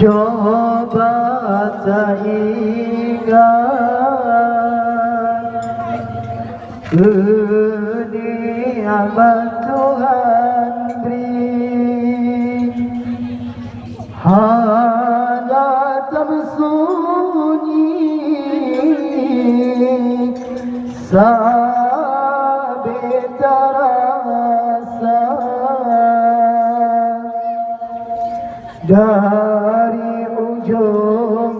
Coba tak ingat kenikmatan Tuhan beri, hanya tersembunyi sampai terasa dari ujung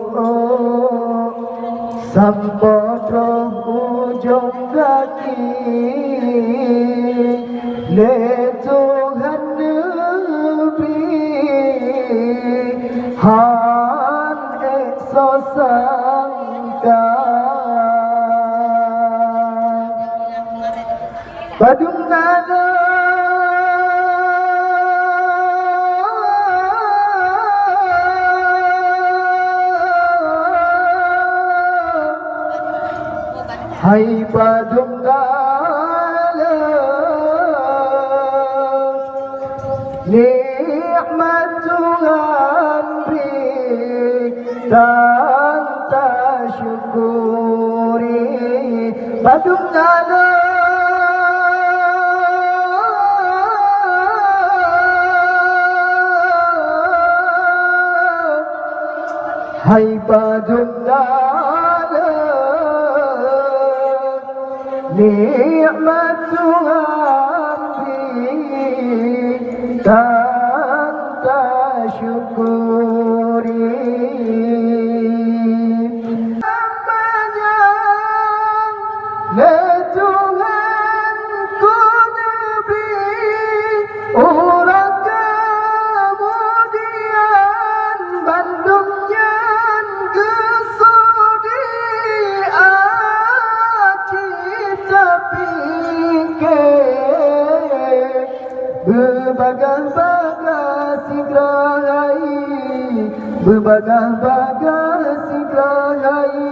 sampai ujung kaki. Le Tuhan negeri han ekso sangka badung nada hai badung nada nikmat Tuhan beri dan tak syukuri badung nada hai badung nada nikmat Tuhan beri dan tak syukuri. Le Tuhan ku negeri orang kemudian Bandungnya kesudian kita pikir berbagai-bagai sigrahai berbagai-bagai sigrahai.